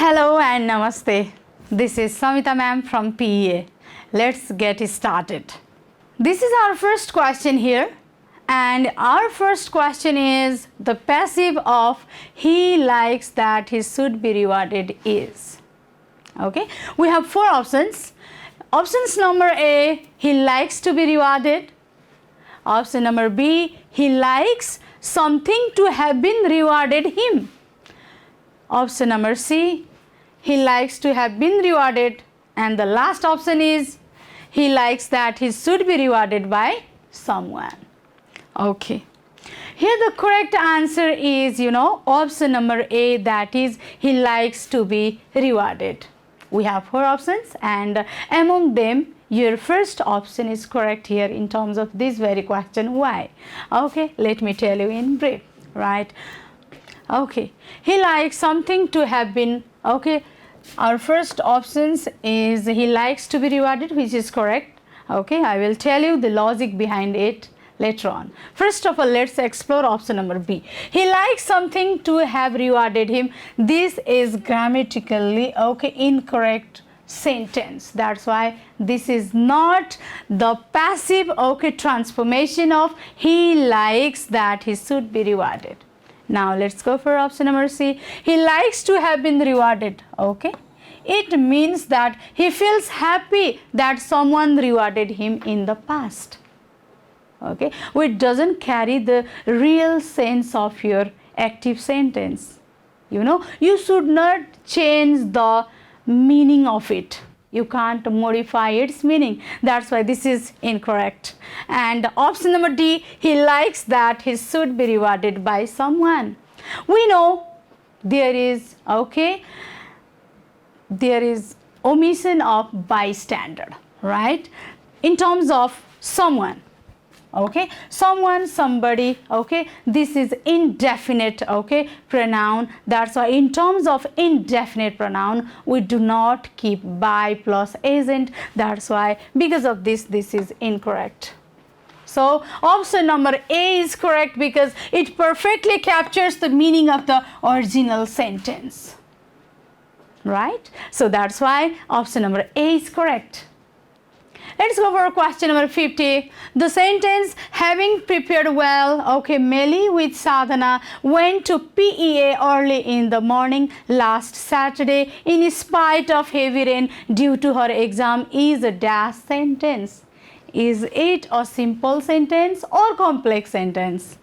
Hello and namaste. This is Samita ma'am from PEA. Let's get started. This is our first question here, and our first question is the passive of he likes that he should be rewarded is. Okay, we have four options. Options number A, he likes to be rewarded. Option number B, he likes something to have been rewarded him. Option number C, he likes to have been rewarded, and the last option is he likes that he should be rewarded by someone. Okay, here the correct answer is option number A, that is he likes to be rewarded. We have four options, and among them your first option is correct here in terms of this very question. Why? Okay, let me tell you in brief, right? Okay, he likes something to have been, okay, our first options is he likes to be rewarded, which is correct. Okay, I will tell you the logic behind it later on. First of all, let's explore option number B. He likes something to have rewarded him. This is grammatically incorrect sentence. That's why this is not the passive transformation of he likes that he should be rewarded. Now let's go for option number C. He likes to have been rewarded. Okay, it means that he feels happy that someone rewarded him in the past. Okay, which doesn't carry the real sense of your active sentence. You should not change the meaning of it. You can't modify its meaning. That's why this is incorrect. And option number D, he likes that he should be rewarded by someone. We know there is omission of bystander, right? In terms of someone. Okay, someone, somebody, okay, this is indefinite pronoun. That's why in terms of indefinite pronoun we do not keep by plus agent. That's why because of this is incorrect. So option number A is correct because it perfectly captures the meaning of the original sentence, right? So that's why option number A is correct. Let's go for question number 50. The sentence, having prepared well, Melly with Sadhana went to PEA early in the morning last Saturday in spite of heavy rain due to her exam, is a dash sentence. Is it a simple sentence or complex sentence?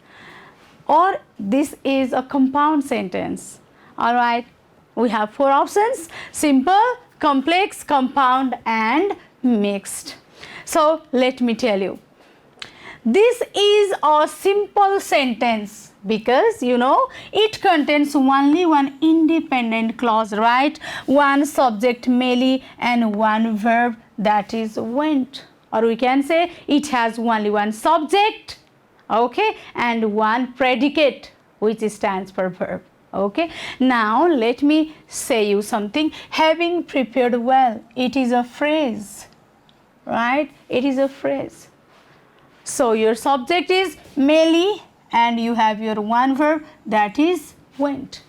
Or this is a compound sentence? All right, we have four options: simple, complex, compound, and mixed. So let me tell you, this is a simple sentence because it contains only one independent clause, right? One subject Melly and one verb, that is went, or we can say it has only one subject, and one predicate which stands for verb. Okay, now let me say you something. Having prepared well, it is a phrase, right? It is a phrase. So your subject is Melly and you have your one verb, that is went.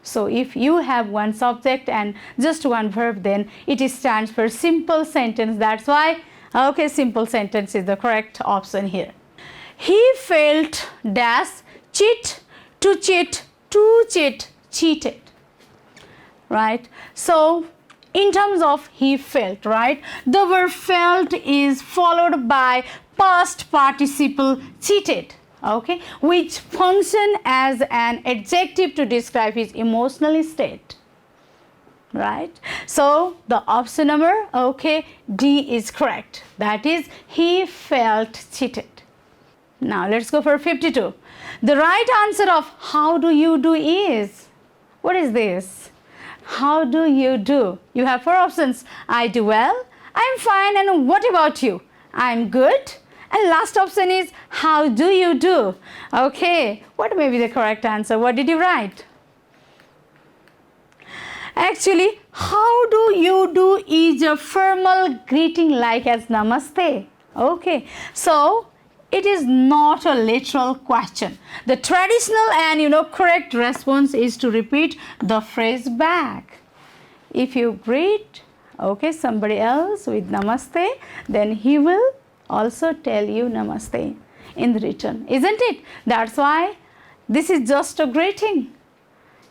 So if you have one subject and just one verb, then it stands for simple sentence. That's why simple sentence is the correct option here. He felt dash cheat, to cheat, to cheat, cheated, right? So in terms of he felt, right, the verb felt is followed by past participle cheated, which function as an adjective to describe his emotional state, right? So the option number D is correct, that is he felt cheated. Now let's go for 52. The right answer of how do you do is, what is this? How do you do? You have four options: I do well, I'm fine, and what about you? I'm good. And last option is how do you do? Okay, what may be the correct answer? What did you write? Actually, how do you do is a formal greeting like as namaste. Okay, so it is not a literal question. The traditional and correct response is to repeat the phrase back. if you greet, okay, somebody else with namaste, then he will also tell you namaste in return, isn't it? That's why this is just a greeting.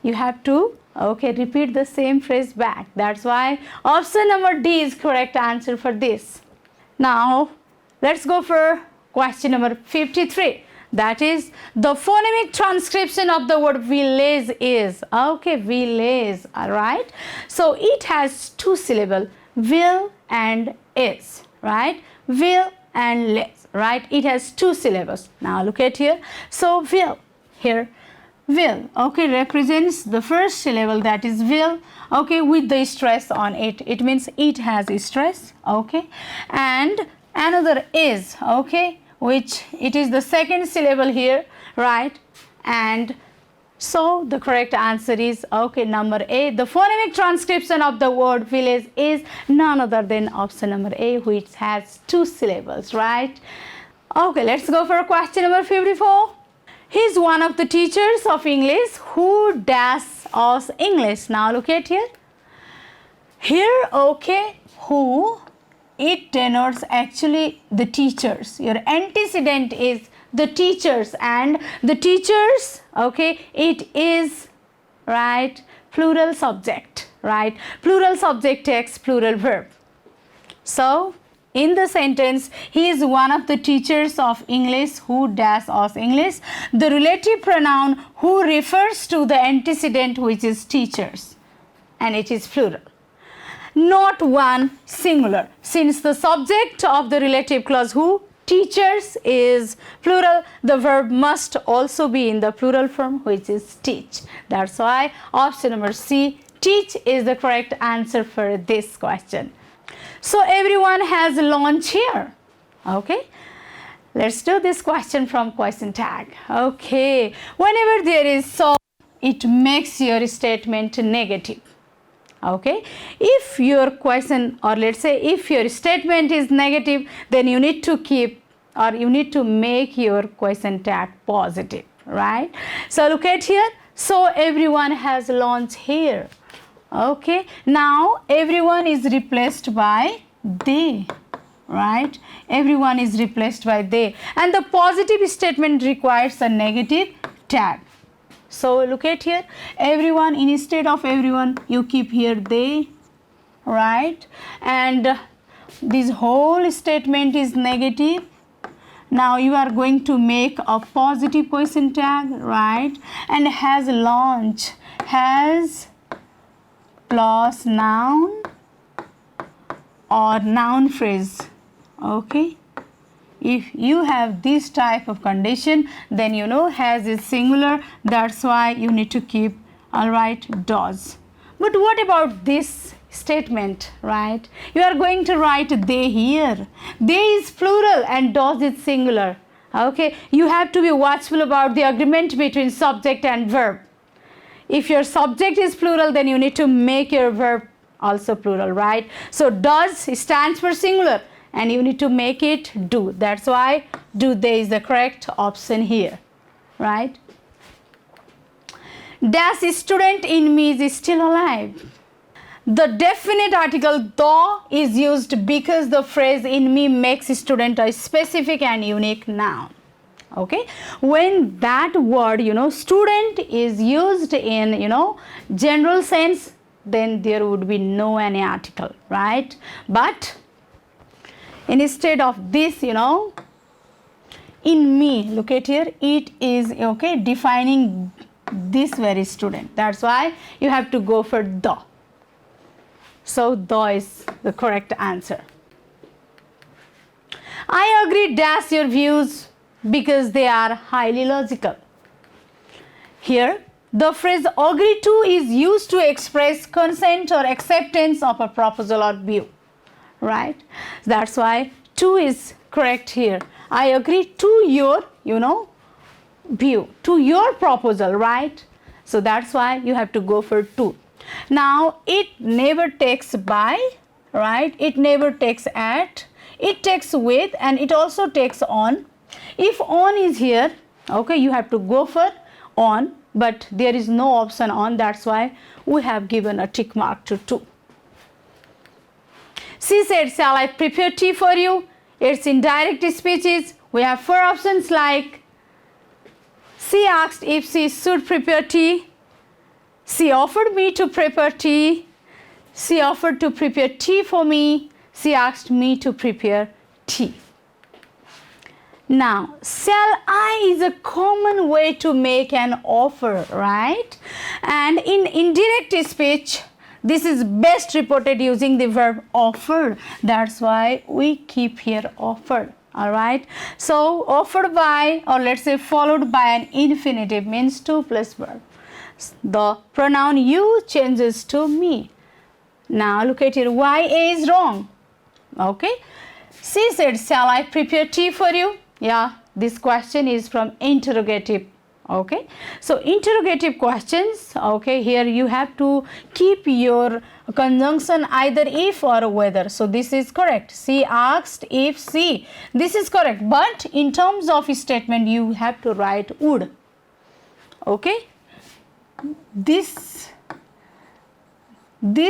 You have to, okay, repeat the same phrase back. That's why option number D is correct answer for this. Now, let's go for question number 53. That is, the phonemic transcription of the word village is, okay, village, all right. So, it has two syllables, will and is, right? Will and les, right? It has two syllables. Now, look at here. So, will, here, will, okay, represents the first syllable, that is will, okay, with the stress on it. It means it has a stress, okay. And another is, okay, which it is the second syllable here, right? And so the correct answer is, okay, number A. The phonemic transcription of the word village is none other than option number A, which has two syllables, right? Okay, let's go for question number 54. He is one of the teachers of English who does us English. Now look at here. Here, okay, who, it denotes actually the teachers. Your antecedent is the teachers, and the teachers, okay, it is, right, plural subject, right? Plural subject takes plural verb. So, in the sentence, he is one of the teachers of English who does us English. The relative pronoun who refers to the antecedent, which is teachers, and it is plural, not one singular. Since the subject of the relative clause who, teachers, is plural, the verb must also be in the plural form, which is teach. That's why option number C, teach, is the correct answer for this question. So everyone has lunch here, okay. Let's do this question from question tag. Okay, whenever there is so, it makes your statement negative. Okay, if your question, or let's say if your statement is negative, then you need to keep, or you need to make your question tag positive, right? So look at here. So everyone has lunch here. Okay, now everyone is replaced by they, right? Everyone is replaced by they, and the positive statement requires a negative tag. So look at here, everyone, instead of everyone, you keep here they, right? And this whole statement is negative. Now you are going to make a positive question tag, right? And has lunch, has plus noun or noun phrase, okay. If you have this type of condition, then you know has is singular, that's why you need to keep, all right, does. But what about this statement, right? You are going to write they here. They is plural and does is singular, okay. You have to be watchful about the agreement between subject and verb. If your subject is plural, then you need to make your verb also plural, right? So does stands for singular, and you need to make it do. That's why do they is the correct option here, right? Dash student in me is still alive. The definite article the is used because the phrase in me makes student a specific and unique noun. Okay, when that word, you know, student is used in, you know, general sense, then there would be no any article, right? But instead of this, you know, in me, look at here, it is, okay, defining this very student. That's why you have to go for the. So the is the correct answer. I agree dash your views because they are highly logical. Here, the phrase agree to is used to express consent or acceptance of a proposal or view, right? That's why to is correct here. I agree to your, you know, view, to your proposal, right? So that's why you have to go for to. Now, it never takes by, right? It never takes at, it takes with, and it also takes on. If on is here, okay, you have to go for on, but there is no option on, that's why we have given a tick mark to 2. She said, shall I prepare tea for you? It's indirect speeches. We have 4 options like she asked if she should prepare tea. She offered me to prepare tea. She offered to prepare tea for me. She asked me to prepare tea. Now, shall I is a common way to make an offer, right? And in indirect speech, this is best reported using the verb offered. That's why we keep here offered. All right. So offered by, or let's say followed by an infinitive, means to plus verb. The pronoun you changes to me. Now look at here. Why A is wrong? Okay. She said, shall I prepare tea for you? Yeah, this question is from interrogative. Okay, so interrogative questions, okay, here you have to keep your conjunction either if or whether. So this is correct. She asked if she. This is correct. But in terms of statement, you have to write would. Okay, this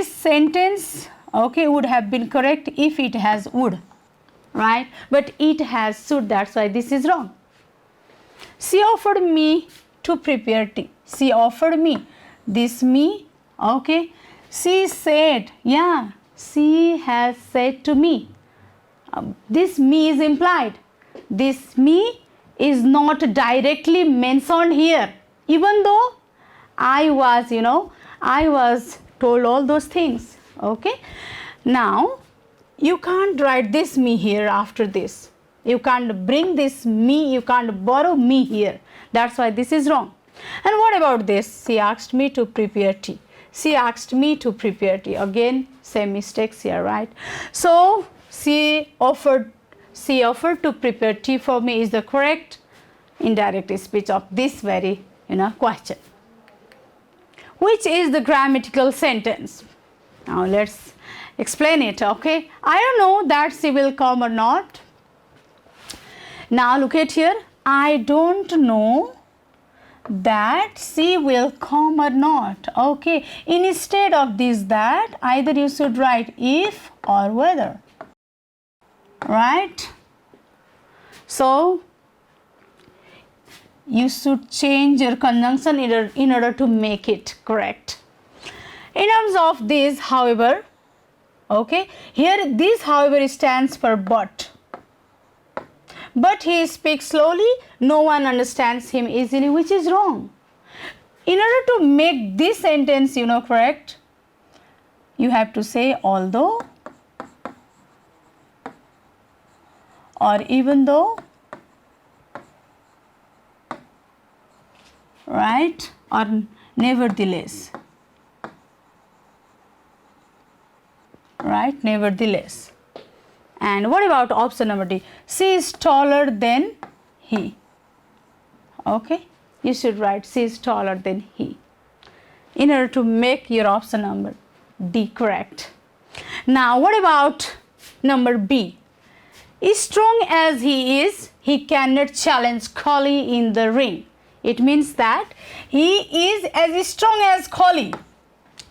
sentence, okay, would have been correct if it has would, right? But it has should. That's why this is wrong. She offered me to prepare tea. She offered me. This me, okay. She said, yeah, she has said to me. This me is implied. This me is not directly mentioned here. Even though I was, I was told all those things. Okay. Now, you can't write this me here after this. You can't bring this me, you can't borrow me here. That's why this is wrong. And what about this? She asked me to prepare tea. She asked me to prepare tea. Again, same mistakes here, right? So, she offered to prepare tea for me is the correct indirect speech of this very, question. Which is the grammatical sentence? Now, let's explain it, okay? I don't know that she will come or not. Now look at here. I don't know that she will come or not. Okay. Instead of this that, either you should write if or whether. Right? So you should change your conjunction in order to make it correct. In terms of this, however, okay, here this however stands for but. But he speaks slowly, no one understands him easily, which is wrong. In order to make this sentence, correct, you have to say although or even though, right, or nevertheless, right, nevertheless. And what about option number D? She is taller than he. Okay, you should write she is taller than he in order to make your option number D correct. Now, what about number B? Strong as he is, he cannot challenge Collie in the ring. It means that he is as strong as Collie,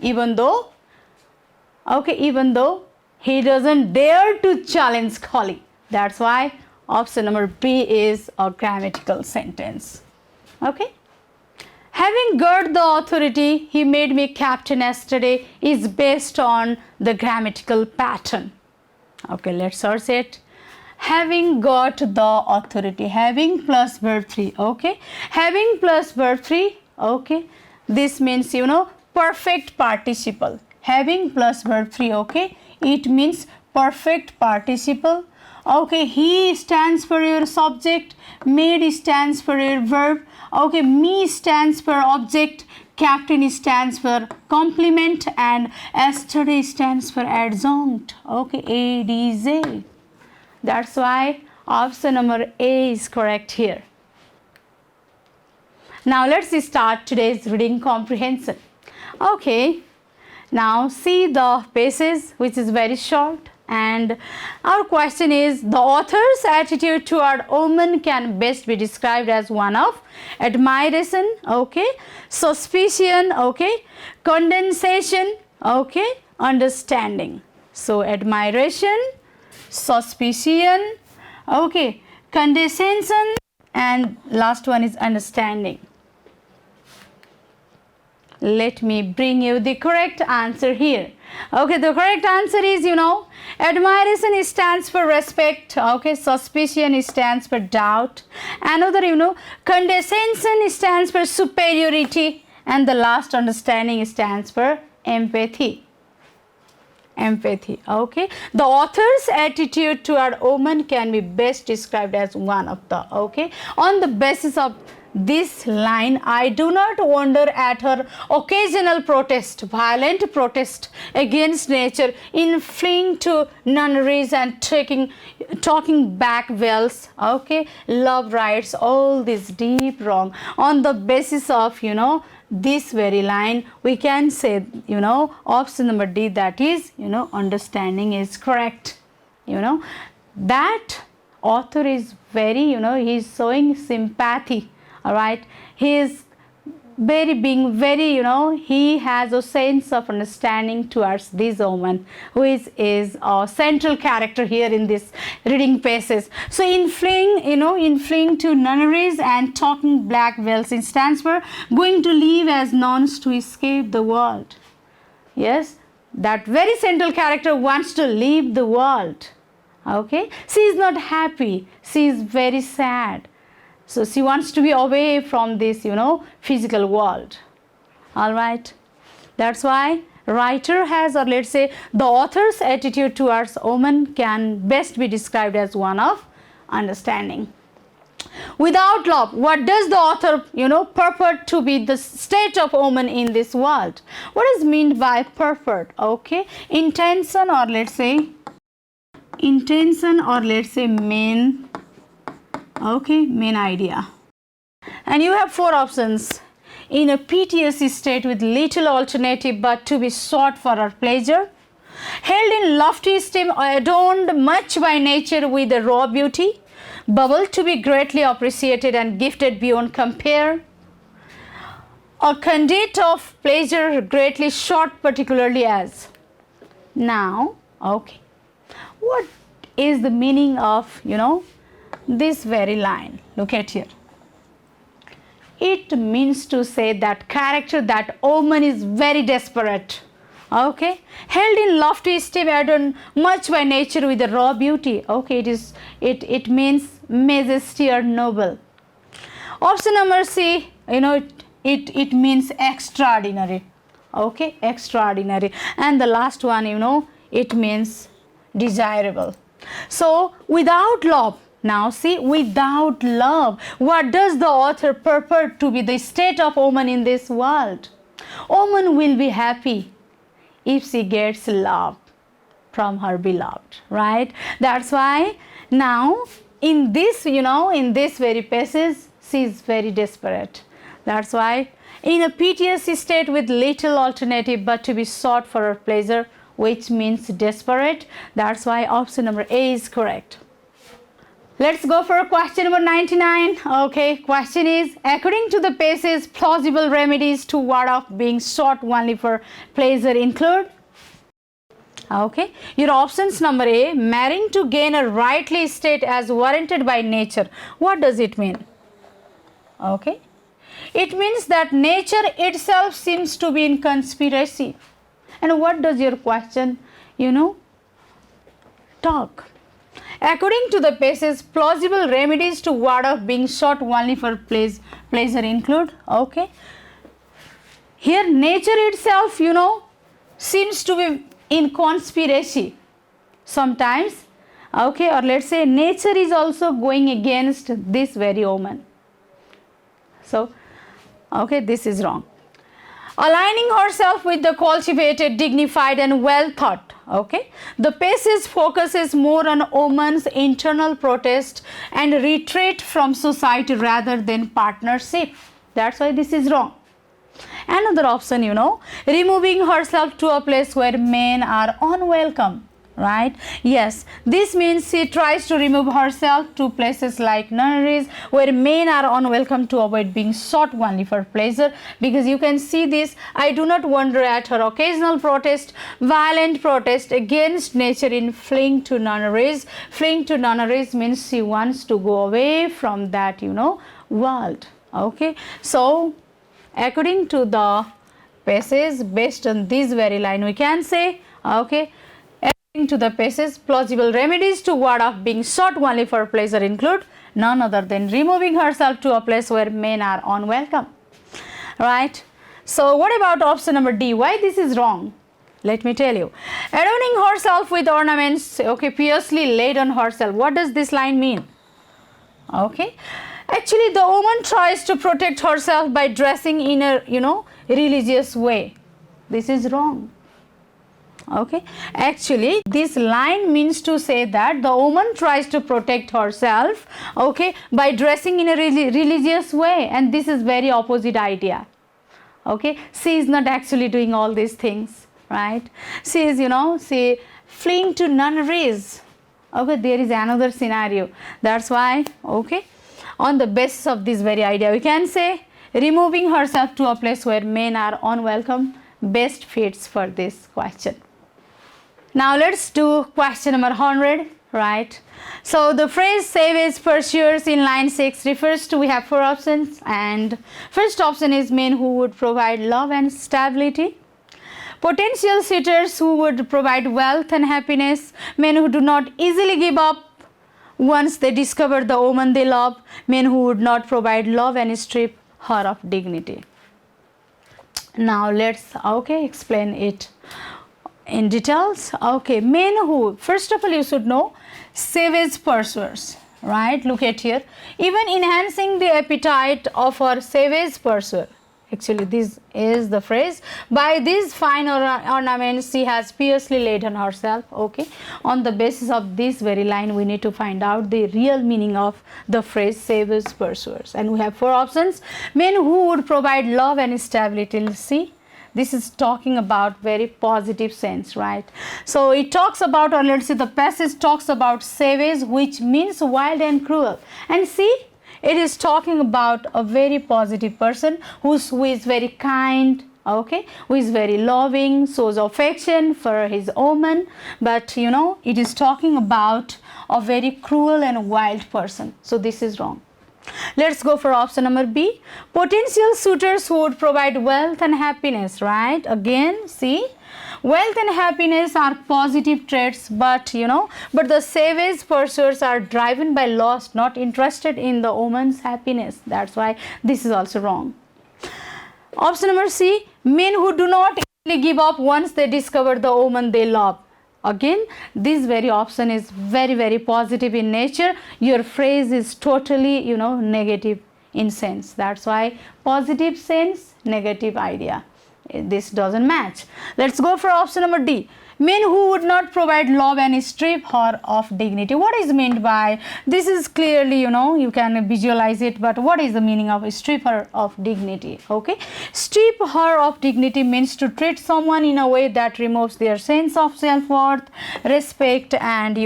even though he doesn't dare to challenge Collie. That's why option number B is a grammatical sentence. Okay. Having got the authority, he made me captain yesterday is based on the grammatical pattern. Okay, let's search it. Having got the authority, having plus verb 3, okay. Having plus verb 3, okay. This means, perfect participle. Having plus verb 3, okay. It means perfect participle. Okay, he stands for your subject, made stands for your verb. Okay, me stands for object, captain stands for complement, and yesterday stands for adjunct. Okay, ADJ. That's why option number A is correct here. Now let's start today's reading comprehension. Okay. Now see the passage which is very short. And our question is, the author's attitude toward women can best be described as one of admiration, okay, suspicion, okay, condensation, okay, understanding. So admiration, suspicion, okay, condescension, and last one is understanding. Let me bring you the correct answer here. Okay, the correct answer is, admiration stands for respect. Okay, suspicion stands for doubt. Another, condescension stands for superiority. And the last, understanding, stands for empathy. Empathy. Okay, the author's attitude toward women can be best described as one of the, okay, on the basis of this line, I do not wonder at her occasional protest, violent protest against nature in fleeing to nunneries and talking back wells, okay, love rights, all this deep wrong. On the basis of, this very line, we can say, option number D, that is, understanding is correct. That author is very, he is showing sympathy. All right, he is being very, he has a sense of understanding towards this woman who is a central character here in this reading passage. So in fleeing to nunneries and talking black veils, it stands for going to live as nuns to escape the world. Yes, that very central character wants to leave the world. Okay, she is not happy, she is very sad. So she wants to be away from this, physical world. All right. That's why writer has, or let's say the author's attitude towards women can best be described as one of understanding. Without love, what does the author, purport to be the state of woman in this world? What is meant by purport? Okay. Intention, or let's say main. Okay, main idea. And you have 4 options. In a piteous state with little alternative but to be sought for our pleasure, held in lofty esteem, adorned much by nature with a raw beauty, bubble to be greatly appreciated and gifted beyond compare, a candidate of pleasure greatly sought particularly as. Now, okay, what is the meaning of, this very line? Look at here. It means to say that character, that woman is very desperate. Okay, held in lofty esteem, adorned much by nature with a raw beauty. Okay, it means majesty or noble. Option number C, it means extraordinary. Okay, extraordinary. And the last one, it means desirable. So without love. Now see, without love, what does the author purport to be the state of woman in this world? Woman will be happy if she gets love from her beloved, right? That's why now in this, in this very passage, she is very desperate. That's why in a piteous state with little alternative but to be sought for her pleasure, which means desperate. That's why option number A is correct. Let's go for question number 99. Okay, question is, according to the passage, plausible remedies to ward off being sought only for pleasure include. Okay, your options: number A, marrying to gain a rightly state as warranted by nature. What does it mean? Okay, it means that nature itself seems to be in conspiracy. And what does your question, talk? According to the passage, plausible remedies to ward off being sought only for pleasure include. Okay, here nature itself, seems to be in conspiracy sometimes. Okay, or let's say nature is also going against this very woman. So, okay, this is wrong. Aligning herself with the cultivated, dignified and well thought. Okay, the passage focuses more on woman's internal protest and retreat from society rather than partnership. That's why this is wrong. Another option, removing herself to a place where men are unwelcome. right? Yes, this means she tries to remove herself to places like nunneries where men are unwelcome to avoid being sought only for pleasure. Because you can see this, I do not wonder at her occasional protest, violent protest against nature in fleeing to nunneries. Fleeing to nunneries means she wants to go away from that, world. Okay, so according to the passage, based on this very line, we can say, okay, according to the passage, plausible remedies to ward off being sought only for pleasure include none other than removing herself to a place where men are unwelcome, right? So what about option number D? Why this is wrong? Let me tell you. Adorning herself with ornaments, okay, piously laid on herself. What does this line mean? Okay, actually the woman tries to protect herself by dressing in a religious way. This is wrong. Okay, actually this line means to say that the woman tries to protect herself, okay, by dressing in a religious way, and this is very opposite idea. Okay, she is not actually doing all these things, right? She is she fleeing to nunneries. Okay, there is another scenario. That's why, okay, on the basis of this very idea, we can say removing herself to a place where men are unwelcome best fits for this question. Now let's do question number 100, right? So the phrase savage pursuers in line 6 refers to, we have 4 options, and first option is men who would provide love and stability. Potential suitors who would provide wealth and happiness, men who do not easily give up once they discover the woman they love, men who would not provide love and strip her of dignity. Now let's explain it in details. Okay, men who, first of all you should know, savage pursuers, right? Look at here, even enhancing the appetite of our savage pursuer. Actually this is the phrase, by these fine ornaments she has piously laid on herself. Okay, on the basis of this very line we need to find out the real meaning of the phrase savage pursuers, and we have 4 options. Men who would provide love and stability. See, this is talking about very positive sense, right? So it talks about, or let's say the passage talks about savage, which means wild and cruel, and see, it is talking about a very positive person who is very kind, okay, who is very loving, shows affection for his woman, but it is talking about a very cruel and wild person. So this is wrong. Let's go for option number B. Potential suitors who would provide wealth and happiness, right? Again, see, wealth and happiness are positive traits, but but the savage pursuers are driven by lust, not interested in the woman's happiness. That's why this is also wrong. Option number C, men who do not easily give up once they discover the woman they love. Again, this very option is very, very positive in nature. Your phrase is totally, negative in sense. That's why positive sense, negative idea. This doesn't match. Let's go for option number D. Men who would not provide love and strip her of dignity. What is meant by this? Is clearly, you can visualize it, but what is the meaning of strip her of dignity? Okay, strip her of dignity means to treat someone in a way that removes their sense of self-worth, respect, and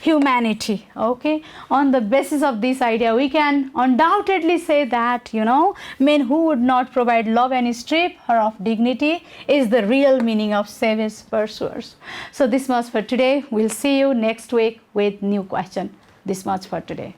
humanity. Okay, on the basis of this idea we can undoubtedly say that men who would not provide love and strip her of dignity is the real meaning of savage pursuers. So this much for today. We'll see you next week with new question. This much for today.